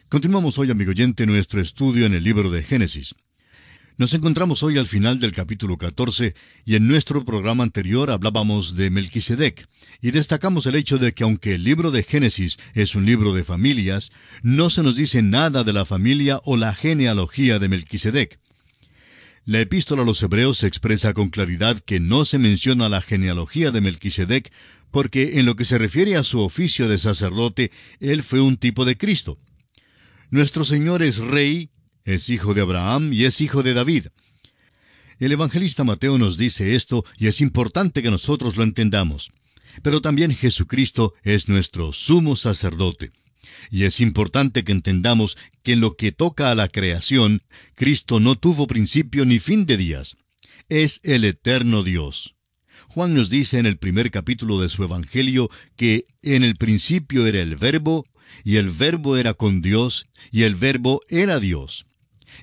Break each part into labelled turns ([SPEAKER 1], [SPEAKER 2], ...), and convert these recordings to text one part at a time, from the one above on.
[SPEAKER 1] Continuamos hoy, amigo oyente, nuestro estudio en el libro de Génesis. Nos encontramos hoy al final del capítulo 14 y en nuestro programa anterior hablábamos de Melquisedec y destacamos el hecho de que aunque el libro de Génesis es un libro de familias, no se nos dice nada de la familia o la genealogía de Melquisedec. La epístola a los Hebreos expresa con claridad que no se menciona la genealogía de Melquisedec porque en lo que se refiere a su oficio de sacerdote, él fue un tipo de Cristo. Nuestro Señor es rey, es hijo de Abraham y es hijo de David. El evangelista Mateo nos dice esto y es importante que nosotros lo entendamos. Pero también Jesucristo es nuestro sumo sacerdote. Y es importante que entendamos que en lo que toca a la creación, Cristo no tuvo principio ni fin de días. Es el eterno Dios. Juan nos dice en el primer capítulo de su Evangelio que en el principio era el Verbo, y el Verbo era con Dios, y el Verbo era Dios.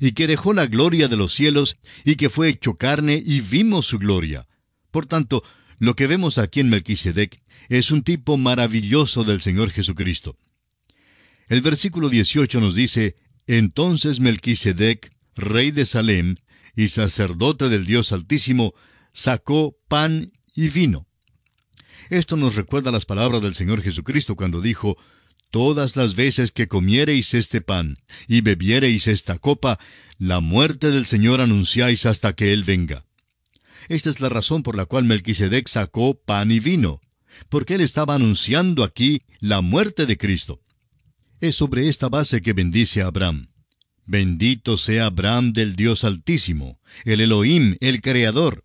[SPEAKER 1] Y que dejó la gloria de los cielos, y que fue hecho carne, y vimos su gloria. Por tanto, lo que vemos aquí en Melquisedec es un tipo maravilloso del Señor Jesucristo. El versículo 18 nos dice, «Entonces Melquisedec, rey de Salem, y sacerdote del Dios Altísimo, sacó pan y vino». Esto nos recuerda las palabras del Señor Jesucristo cuando dijo, «Todas las veces que comiereis este pan y bebiereis esta copa, la muerte del Señor anunciáis hasta que Él venga». Esta es la razón por la cual Melquisedec sacó pan y vino, porque él estaba anunciando aquí la muerte de Cristo. Es sobre esta base que bendice a Abraham. Bendito sea Abraham del Dios Altísimo, el Elohim, el Creador.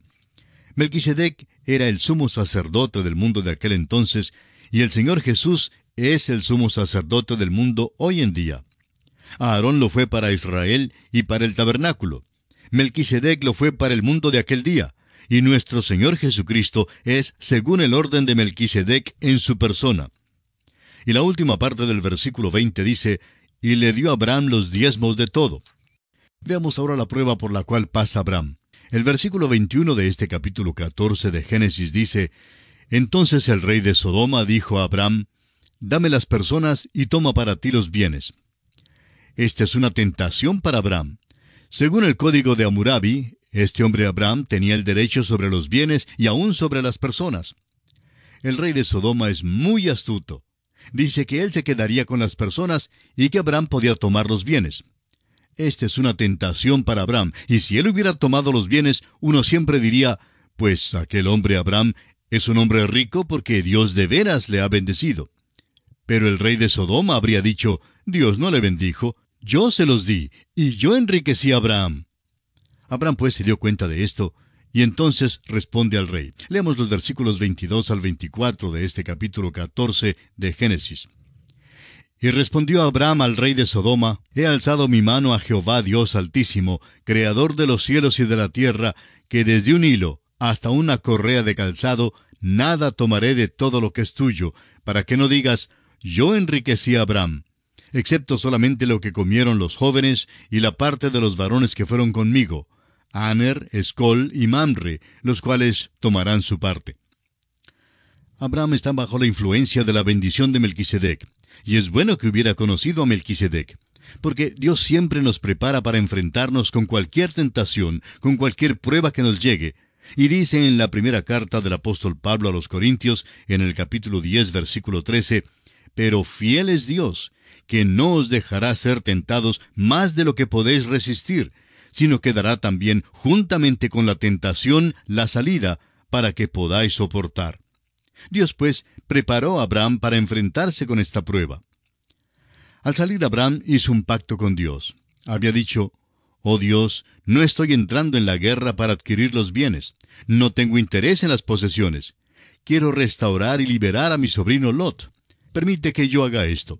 [SPEAKER 1] Melquisedec era el sumo sacerdote del mundo de aquel entonces, y el Señor Jesús es el sumo sacerdote del mundo hoy en día. Aarón lo fue para Israel y para el tabernáculo. Melquisedec lo fue para el mundo de aquel día, y nuestro Señor Jesucristo es según el orden de Melquisedec en su persona. Y la última parte del versículo 20 dice, «Y le dio a Abraham los diezmos de todo». Veamos ahora la prueba por la cual pasa Abraham. El versículo 21 de este capítulo 14 de Génesis dice, «Entonces el rey de Sodoma dijo a Abraham, dame las personas y toma para ti los bienes». Esta es una tentación para Abraham. Según el código de Hammurabi, este hombre Abraham tenía el derecho sobre los bienes y aún sobre las personas. El rey de Sodoma es muy astuto. Dice que él se quedaría con las personas y que Abraham podía tomar los bienes. Esta es una tentación para Abraham, y si él hubiera tomado los bienes, uno siempre diría, pues aquel hombre Abraham es un hombre rico porque Dios de veras le ha bendecido. Pero el rey de Sodoma habría dicho, Dios no le bendijo, yo se los di, y yo enriquecí a Abraham. Abraham pues se dio cuenta de esto, y entonces responde al rey. Leamos los versículos 22 al 24 de este capítulo 14 de Génesis. «Y respondió Abraham al rey de Sodoma, He alzado mi mano a Jehová Dios Altísimo, Creador de los cielos y de la tierra, que desde un hilo hasta una correa de calzado, nada tomaré de todo lo que es tuyo, para que no digas, yo enriquecí a Abraham, excepto solamente lo que comieron los jóvenes y la parte de los varones que fueron conmigo, Aner, Escol y Mamre, los cuales tomarán su parte». Abraham está bajo la influencia de la bendición de Melquisedec, y es bueno que hubiera conocido a Melquisedec, porque Dios siempre nos prepara para enfrentarnos con cualquier tentación, con cualquier prueba que nos llegue, y dice en la primera carta del apóstol Pablo a los Corintios, en el capítulo 10, versículo 13, «Pero fiel es Dios, que no os dejará ser tentados más de lo que podéis resistir, sino que dará también, juntamente con la tentación, la salida, para que podáis soportar». Dios, pues, preparó a Abraham para enfrentarse con esta prueba. Al salir Abraham hizo un pacto con Dios. Había dicho, «Oh Dios, no estoy entrando en la guerra para adquirir los bienes. No tengo interés en las posesiones. Quiero restaurar y liberar a mi sobrino Lot. Permite que yo haga esto».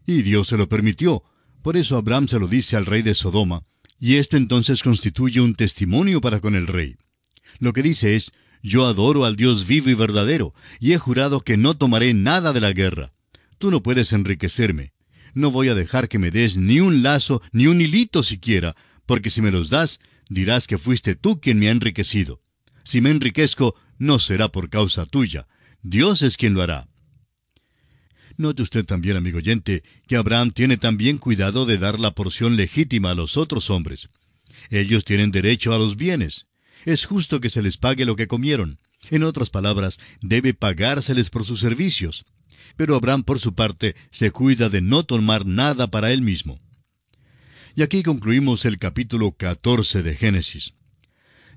[SPEAKER 1] Y Dios se lo permitió. Por eso Abraham se lo dice al rey de Sodoma, y esto entonces constituye un testimonio para con el rey. Lo que dice es, «Yo adoro al Dios vivo y verdadero, y he jurado que no tomaré nada de la guerra. Tú no puedes enriquecerme. No voy a dejar que me des ni un lazo, ni un hilito siquiera, porque si me los das, dirás que fuiste tú quien me ha enriquecido. Si me enriquezco, no será por causa tuya. Dios es quien lo hará». Note usted también, amigo oyente, que Abraham tiene también cuidado de dar la porción legítima a los otros hombres. Ellos tienen derecho a los bienes. Es justo que se les pague lo que comieron. En otras palabras, debe pagárseles por sus servicios. Pero Abraham, por su parte, se cuida de no tomar nada para él mismo. Y aquí concluimos el capítulo 14 de Génesis.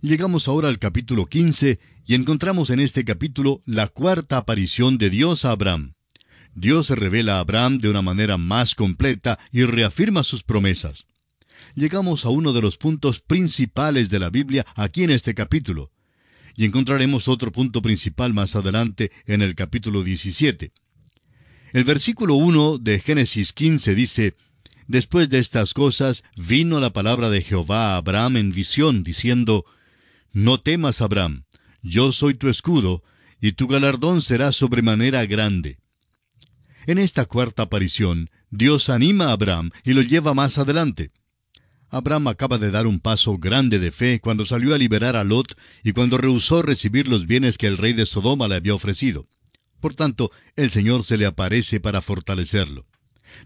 [SPEAKER 1] Llegamos ahora al capítulo 15 y encontramos en este capítulo la cuarta aparición de Dios a Abraham. Dios se revela a Abraham de una manera más completa y reafirma sus promesas. Llegamos a uno de los puntos principales de la Biblia aquí en este capítulo. Y encontraremos otro punto principal más adelante en el capítulo 17. El versículo 1 de Génesis 15 dice: Después de estas cosas vino la palabra de Jehová a Abraham en visión, diciendo: No temas, Abraham, yo soy tu escudo, y tu galardón será sobremanera grande. En esta cuarta aparición, Dios anima a Abraham y lo lleva más adelante. Abraham acaba de dar un paso grande de fe cuando salió a liberar a Lot y cuando rehusó recibir los bienes que el rey de Sodoma le había ofrecido. Por tanto, el Señor se le aparece para fortalecerlo.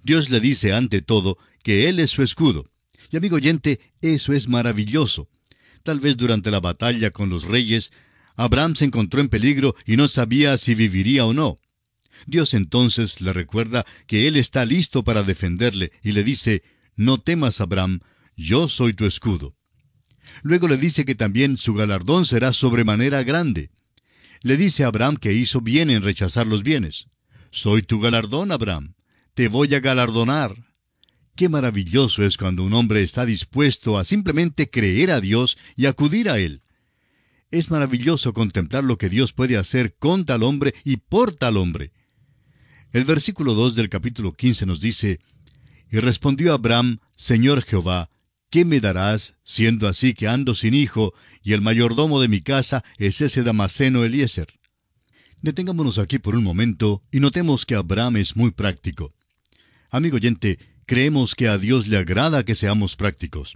[SPEAKER 1] Dios le dice ante todo que Él es su escudo. Y amigo oyente, eso es maravilloso. Tal vez durante la batalla con los reyes, Abraham se encontró en peligro y no sabía si viviría o no. Dios entonces le recuerda que Él está listo para defenderle y le dice: No temas, Abraham, yo soy tu escudo. Luego le dice que también su galardón será sobremanera grande. Le dice a Abraham que hizo bien en rechazar los bienes. Soy tu galardón, Abraham. Te voy a galardonar. Qué maravilloso es cuando un hombre está dispuesto a simplemente creer a Dios y acudir a Él. Es maravilloso contemplar lo que Dios puede hacer con tal hombre y por tal hombre. El versículo 2 del capítulo 15 nos dice: Y respondió Abraham: Señor Jehová, ¿qué me darás, siendo así que ando sin hijo, y el mayordomo de mi casa es ese Damaseno Eliezer? Detengámonos aquí por un momento y notemos que Abraham es muy práctico. Amigo oyente, creemos que a Dios le agrada que seamos prácticos.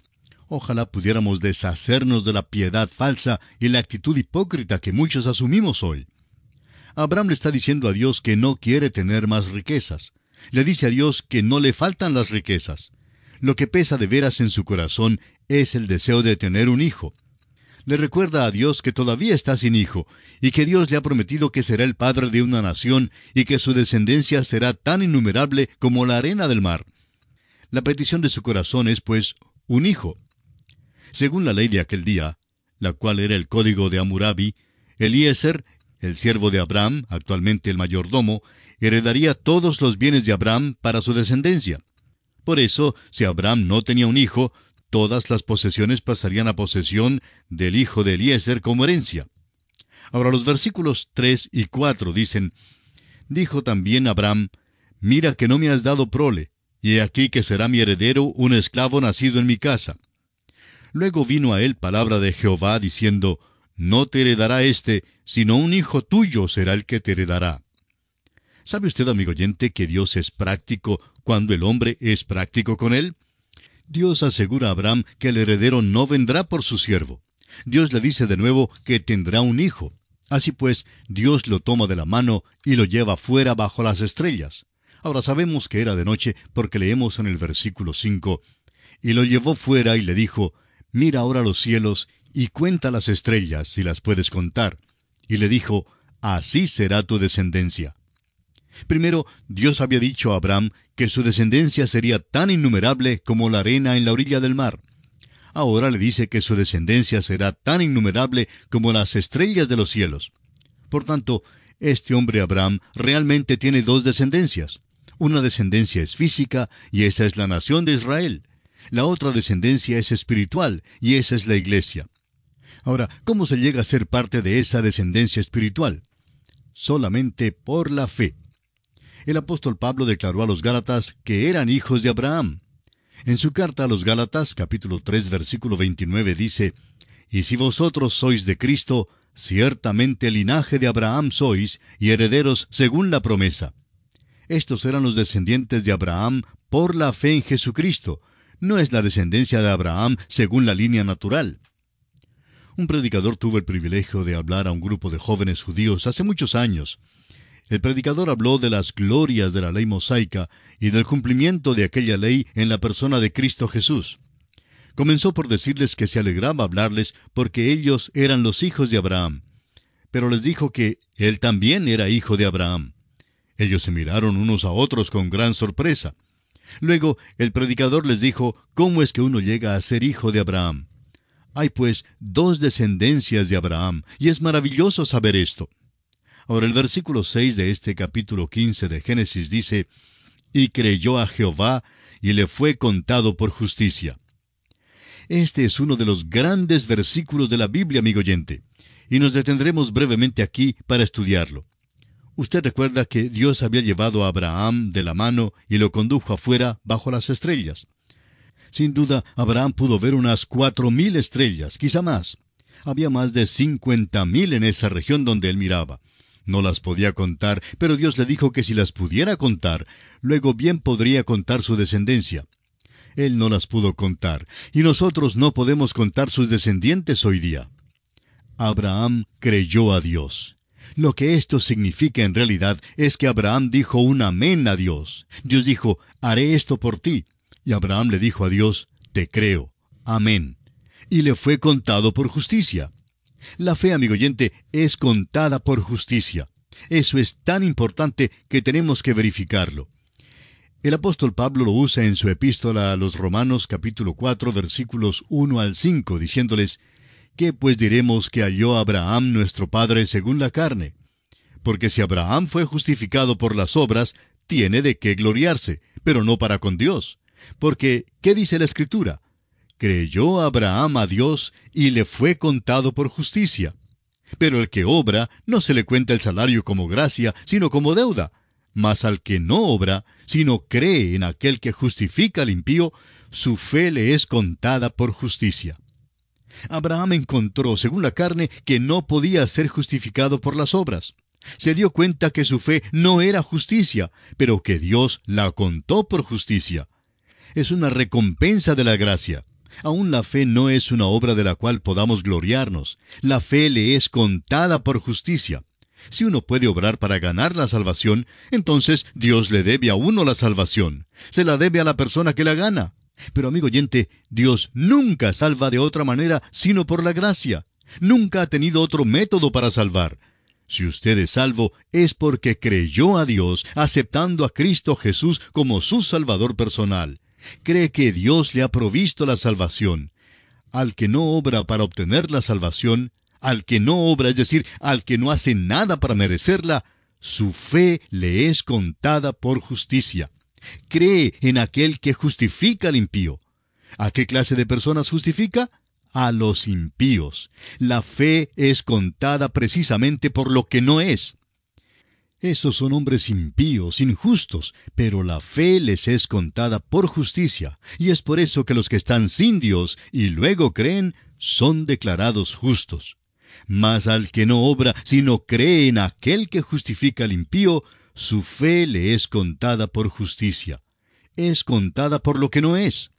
[SPEAKER 1] Ojalá pudiéramos deshacernos de la piedad falsa y la actitud hipócrita que muchos asumimos hoy. Abraham le está diciendo a Dios que no quiere tener más riquezas. Le dice a Dios que no le faltan las riquezas. Lo que pesa de veras en su corazón es el deseo de tener un hijo. Le recuerda a Dios que todavía está sin hijo, y que Dios le ha prometido que será el padre de una nación, y que su descendencia será tan innumerable como la arena del mar. La petición de su corazón es, pues, un hijo. Según la ley de aquel día, la cual era el código de Hammurabi, Eliezer, el siervo de Abraham, actualmente el mayordomo, heredaría todos los bienes de Abraham para su descendencia. Por eso, si Abraham no tenía un hijo, todas las posesiones pasarían a posesión del hijo de Eliezer como herencia. Ahora los versículos 3 y 4 dicen: Dijo también Abraham: Mira que no me has dado prole, y he aquí que será mi heredero un esclavo nacido en mi casa. Luego vino a él palabra de Jehová, diciendo: No te heredará éste, sino un hijo tuyo será el que te heredará. ¿Sabe usted, amigo oyente, que Dios es práctico cuando el hombre es práctico con él? Dios asegura a Abraham que el heredero no vendrá por su siervo. Dios le dice de nuevo que tendrá un hijo. Así pues, Dios lo toma de la mano y lo lleva fuera bajo las estrellas. Ahora sabemos que era de noche porque leemos en el versículo 5, y lo llevó fuera y le dijo: Mira ahora los cielos y cuenta las estrellas, si las puedes contar. Y le dijo: Así será tu descendencia. Primero, Dios había dicho a Abraham que su descendencia sería tan innumerable como la arena en la orilla del mar. Ahora le dice que su descendencia será tan innumerable como las estrellas de los cielos. Por tanto, este hombre Abraham realmente tiene dos descendencias. Una descendencia es física, y esa es la nación de Israel. La otra descendencia es espiritual, y esa es la iglesia. Ahora, ¿cómo se llega a ser parte de esa descendencia espiritual? Solamente por la fe. El apóstol Pablo declaró a los Gálatas que eran hijos de Abraham. En su carta a los Gálatas, capítulo 3, versículo 29, dice: Y si vosotros sois de Cristo, ciertamente linaje de Abraham sois, y herederos según la promesa. Estos eran los descendientes de Abraham por la fe en Jesucristo. No es la descendencia de Abraham según la línea natural. Un predicador tuvo el privilegio de hablar a un grupo de jóvenes judíos hace muchos años. El predicador habló de las glorias de la ley mosaica y del cumplimiento de aquella ley en la persona de Cristo Jesús. Comenzó por decirles que se alegraba hablarles porque ellos eran los hijos de Abraham, pero les dijo que él también era hijo de Abraham. Ellos se miraron unos a otros con gran sorpresa. Luego el predicador les dijo cómo es que uno llega a ser hijo de Abraham. Hay pues dos descendencias de Abraham, y es maravilloso saber esto. Ahora el versículo 6 de este capítulo 15 de Génesis dice, «Y creyó a Jehová, y le fue contado por justicia». Este es uno de los grandes versículos de la Biblia, amigo oyente, y nos detendremos brevemente aquí para estudiarlo. Usted recuerda que Dios había llevado a Abraham de la mano y lo condujo afuera bajo las estrellas. Sin duda, Abraham pudo ver unas 4,000 estrellas, quizá más. Había más de 50,000 en esa región donde él miraba. No las podía contar, pero Dios le dijo que si las pudiera contar, luego bien podría contar su descendencia. Él no las pudo contar, y nosotros no podemos contar sus descendientes hoy día. Abraham creyó a Dios. Lo que esto significa en realidad es que Abraham dijo un amén a Dios. Dios dijo, haré esto por ti. Y Abraham le dijo a Dios, te creo. Amén. Y le fue contado por justicia. La fe, amigo oyente, es contada por justicia. Eso es tan importante que tenemos que verificarlo. El apóstol Pablo lo usa en su epístola a los Romanos capítulo 4 versículos 1 al 5, diciéndoles, ¿qué pues diremos que halló Abraham nuestro padre según la carne? Porque si Abraham fue justificado por las obras, tiene de qué gloriarse, pero no para con Dios. Porque, ¿qué dice la Escritura? Creyó Abraham a Dios y le fue contado por justicia. Pero el que obra, no se le cuenta el salario como gracia, sino como deuda. Mas al que no obra, sino cree en aquel que justifica al impío, su fe le es contada por justicia. Abraham encontró, según la carne, que no podía ser justificado por las obras. Se dio cuenta que su fe no era justicia, pero que Dios la contó por justicia. Es una recompensa de la gracia. Aún la fe no es una obra de la cual podamos gloriarnos. La fe le es contada por justicia. Si uno puede obrar para ganar la salvación, entonces Dios le debe a uno la salvación. Se la debe a la persona que la gana. Pero amigo oyente, Dios nunca salva de otra manera sino por la gracia. Nunca ha tenido otro método para salvar. Si usted es salvo, es porque creyó a Dios, aceptando a Cristo Jesús como su Salvador personal. Cree que Dios le ha provisto la salvación. Al que no obra para obtener la salvación, al que no obra, es decir, al que no hace nada para merecerla, su fe le es contada por justicia. Cree en aquel que justifica al impío. ¿A qué clase de personas justifica? A los impíos. La fe es contada precisamente por lo que no es. Esos son hombres impíos, injustos, pero la fe les es contada por justicia, y es por eso que los que están sin Dios y luego creen, son declarados justos. Mas al que no obra, sino cree en aquel que justifica al impío, su fe le es contada por justicia. Es contada por lo que no es.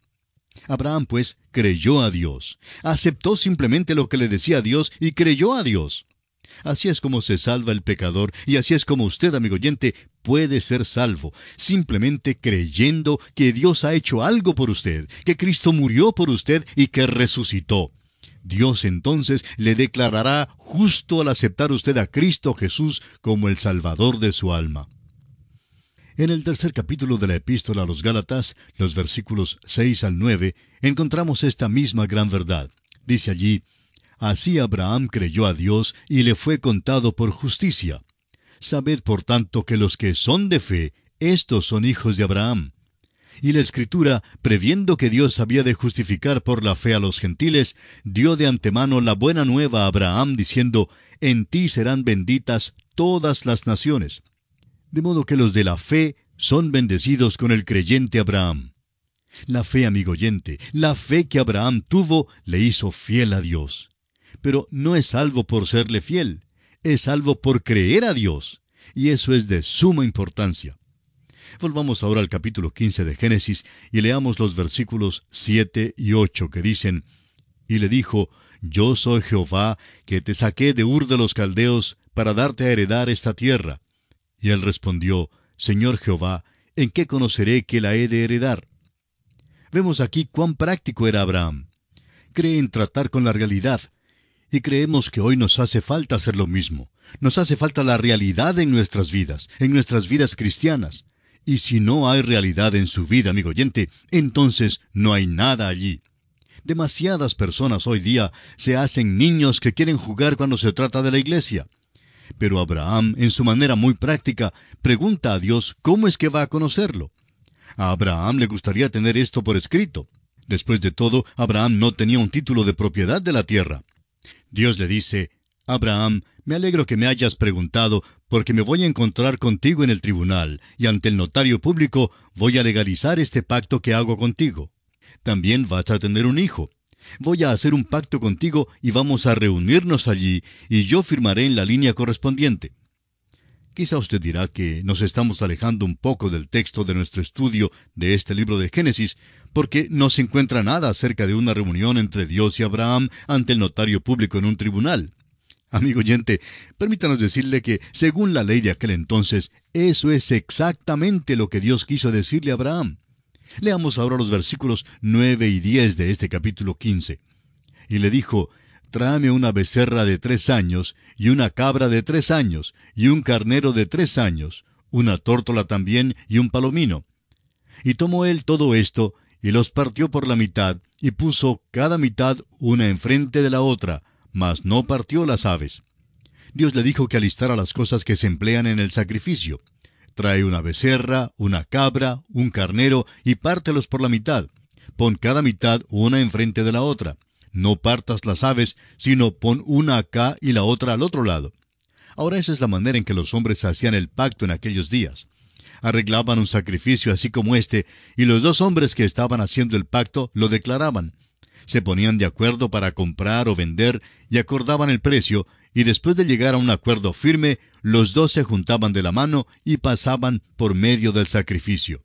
[SPEAKER 1] Abraham, pues, creyó a Dios. Aceptó simplemente lo que le decía Dios y creyó a Dios. Así es como se salva el pecador, y así es como usted, amigo oyente, puede ser salvo, simplemente creyendo que Dios ha hecho algo por usted, que Cristo murió por usted y que resucitó. Dios entonces le declarará justo al aceptar usted a Cristo Jesús como el Salvador de su alma. En el tercer capítulo de la Epístola a los Gálatas, los versículos 6 al 9, encontramos esta misma gran verdad. Dice allí, Así Abraham creyó a Dios y le fue contado por justicia. Sabed por tanto que los que son de fe, éstos son hijos de Abraham. Y la Escritura, previendo que Dios había de justificar por la fe a los gentiles, dio de antemano la buena nueva a Abraham, diciendo, En ti serán benditas todas las naciones. De modo que los de la fe son bendecidos con el creyente Abraham. La fe, amigo oyente, la fe que Abraham tuvo, le hizo fiel a Dios. Pero no es salvo por serle fiel, es salvo por creer a Dios, y eso es de suma importancia. Volvamos ahora al capítulo 15 de Génesis y leamos los versículos 7 y 8 que dicen, Y le dijo, Yo soy Jehová, que te saqué de Ur de los Caldeos, para darte a heredar esta tierra. Y él respondió, Señor Jehová, ¿en qué conoceré que la he de heredar? Vemos aquí cuán práctico era Abraham. Cree en tratar con la realidad. Y creemos que hoy nos hace falta hacer lo mismo. Nos hace falta la realidad en nuestras vidas cristianas. Y si no hay realidad en su vida, amigo oyente, entonces no hay nada allí. Demasiadas personas hoy día se hacen niños que quieren jugar cuando se trata de la iglesia. Pero Abraham, en su manera muy práctica, pregunta a Dios cómo es que va a conocerlo. A Abraham le gustaría tener esto por escrito. Después de todo, Abraham no tenía un título de propiedad de la tierra. Dios le dice, Abraham, me alegro que me hayas preguntado, porque me voy a encontrar contigo en el tribunal, y ante el notario público voy a legalizar este pacto que hago contigo. También vas a tener un hijo. Voy a hacer un pacto contigo y vamos a reunirnos allí, y yo firmaré en la línea correspondiente. Quizá usted dirá que nos estamos alejando un poco del texto de nuestro estudio de este libro de Génesis, porque no se encuentra nada acerca de una reunión entre Dios y Abraham ante el notario público en un tribunal. Amigo oyente, permítanos decirle que, según la ley de aquel entonces, eso es exactamente lo que Dios quiso decirle a Abraham. Leamos ahora los versículos 9 y 10 de este capítulo 15. Y le dijo, tráeme una becerra de 3 años, y una cabra de 3 años, y un carnero de 3 años, una tórtola también, y un palomino. Y tomó él todo esto, y los partió por la mitad, y puso cada mitad una enfrente de la otra, mas no partió las aves. Dios le dijo que alistara las cosas que se emplean en el sacrificio. Trae una becerra, una cabra, un carnero, y pártelos por la mitad. Pon cada mitad una enfrente de la otra. No partas las aves, sino pon una acá y la otra al otro lado. Ahora esa es la manera en que los hombres hacían el pacto en aquellos días. Arreglaban un sacrificio así como este, y los dos hombres que estaban haciendo el pacto lo declaraban. Se ponían de acuerdo para comprar o vender, y acordaban el precio, y después de llegar a un acuerdo firme, los dos se juntaban de la mano y pasaban por medio del sacrificio.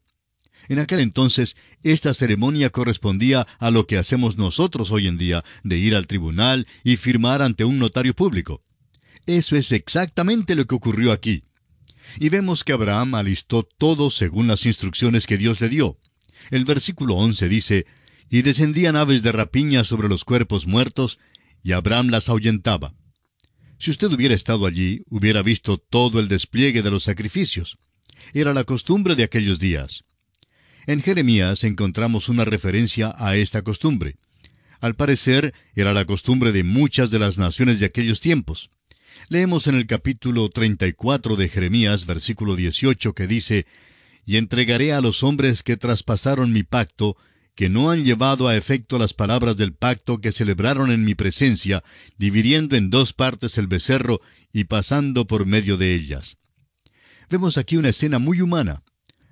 [SPEAKER 1] En aquel entonces, esta ceremonia correspondía a lo que hacemos nosotros hoy en día, de ir al tribunal y firmar ante un notario público. Eso es exactamente lo que ocurrió aquí. Y vemos que Abraham alistó todo según las instrucciones que Dios le dio. El versículo 11 dice, y descendían aves de rapiña sobre los cuerpos muertos, y Abraham las ahuyentaba. Si usted hubiera estado allí, hubiera visto todo el despliegue de los sacrificios. Era la costumbre de aquellos días. En Jeremías encontramos una referencia a esta costumbre. Al parecer, era la costumbre de muchas de las naciones de aquellos tiempos. Leemos en el capítulo 34 de Jeremías, versículo 18, que dice, y entregaré a los hombres que traspasaron mi pacto, que no han llevado a efecto las palabras del pacto que celebraron en mi presencia, dividiendo en 2 partes el becerro y pasando por medio de ellas. Vemos aquí una escena muy humana.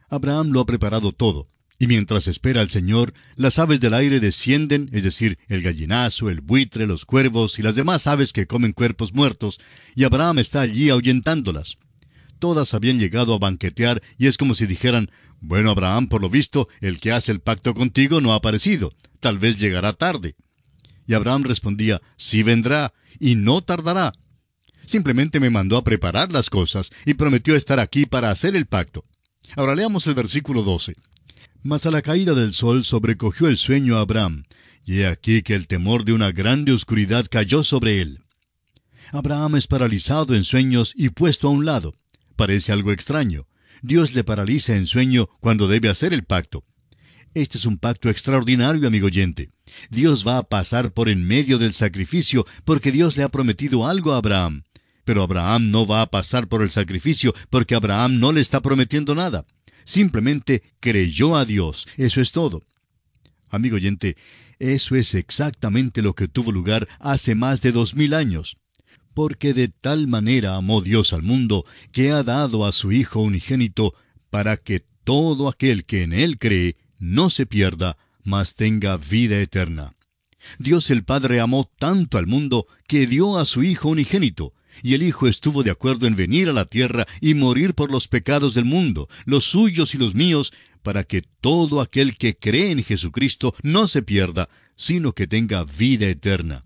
[SPEAKER 1] Abraham lo ha preparado todo, y mientras espera al Señor, las aves del aire descienden, es decir, el gallinazo, el buitre, los cuervos y las demás aves que comen cuerpos muertos, y Abraham está allí ahuyentándolas. Todas habían llegado a banquetear, y es como si dijeran, bueno, Abraham, por lo visto, el que hace el pacto contigo no ha aparecido, tal vez llegará tarde. Y Abraham respondía, sí vendrá, y no tardará. Simplemente me mandó a preparar las cosas, y prometió estar aquí para hacer el pacto. Ahora leamos el versículo 12. Mas a la caída del sol sobrecogió el sueño a Abraham, y he aquí que el temor de una grande oscuridad cayó sobre él. Abraham es paralizado en sueños y puesto a un lado. Parece algo extraño. Dios le paraliza en sueño cuando debe hacer el pacto. Este es un pacto extraordinario, amigo oyente. Dios va a pasar por en medio del sacrificio porque Dios le ha prometido algo a Abraham. Pero Abraham no va a pasar por el sacrificio porque Abraham no le está prometiendo nada. Simplemente creyó a Dios. Eso es todo. Amigo oyente, eso es exactamente lo que tuvo lugar hace más de 2000 años. Porque de tal manera amó Dios al mundo, que ha dado a su Hijo unigénito, para que todo aquel que en Él cree no se pierda, mas tenga vida eterna. Dios el Padre amó tanto al mundo, que dio a su Hijo unigénito, y el Hijo estuvo de acuerdo en venir a la tierra y morir por los pecados del mundo, los suyos y los míos, para que todo aquel que cree en Jesucristo no se pierda, sino que tenga vida eterna.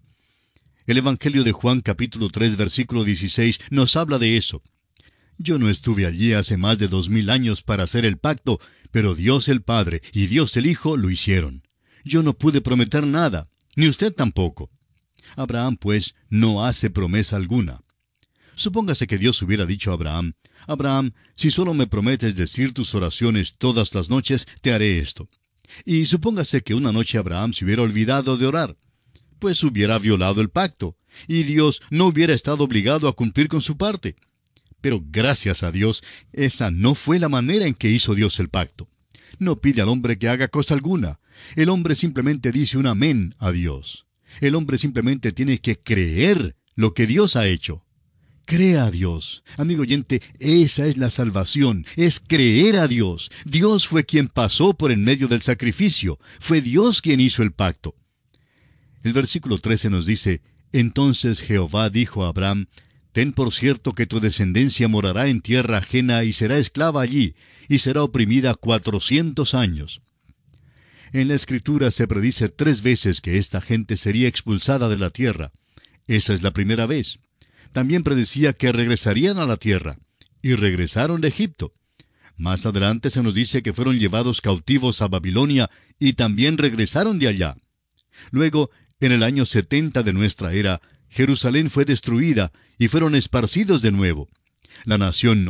[SPEAKER 1] El Evangelio de Juan capítulo 3 versículo 16 nos habla de eso. Yo no estuve allí hace más de 2000 años para hacer el pacto, pero Dios el Padre y Dios el Hijo lo hicieron. Yo no pude prometer nada, ni usted tampoco. Abraham, pues, no hace promesa alguna. Supóngase que Dios hubiera dicho a Abraham, Abraham, si solo me prometes decir tus oraciones todas las noches, te haré esto. Y supóngase que una noche Abraham se hubiera olvidado de orar, pues hubiera violado el pacto, y Dios no hubiera estado obligado a cumplir con su parte. Pero gracias a Dios, esa no fue la manera en que hizo Dios el pacto. No pide al hombre que haga cosa alguna. El hombre simplemente dice un amén a Dios. El hombre simplemente tiene que creer lo que Dios ha hecho. Crea a Dios. Amigo oyente, esa es la salvación, es creer a Dios. Dios fue quien pasó por en medio del sacrificio. Fue Dios quien hizo el pacto. El versículo 13 nos dice, Entonces Jehová dijo a Abraham, Ten por cierto que tu descendencia morará en tierra ajena y será esclava allí, y será oprimida 400 años. En la Escritura se predice 3 veces que esta gente sería expulsada de la tierra. Esa es la primera vez. También predecía que regresarían a la tierra, y regresaron de Egipto. Más adelante se nos dice que fueron llevados cautivos a Babilonia, y también regresaron de allá. Luego, en el año 70 de nuestra era, Jerusalén fue destruida, y fueron esparcidos de nuevo. La nación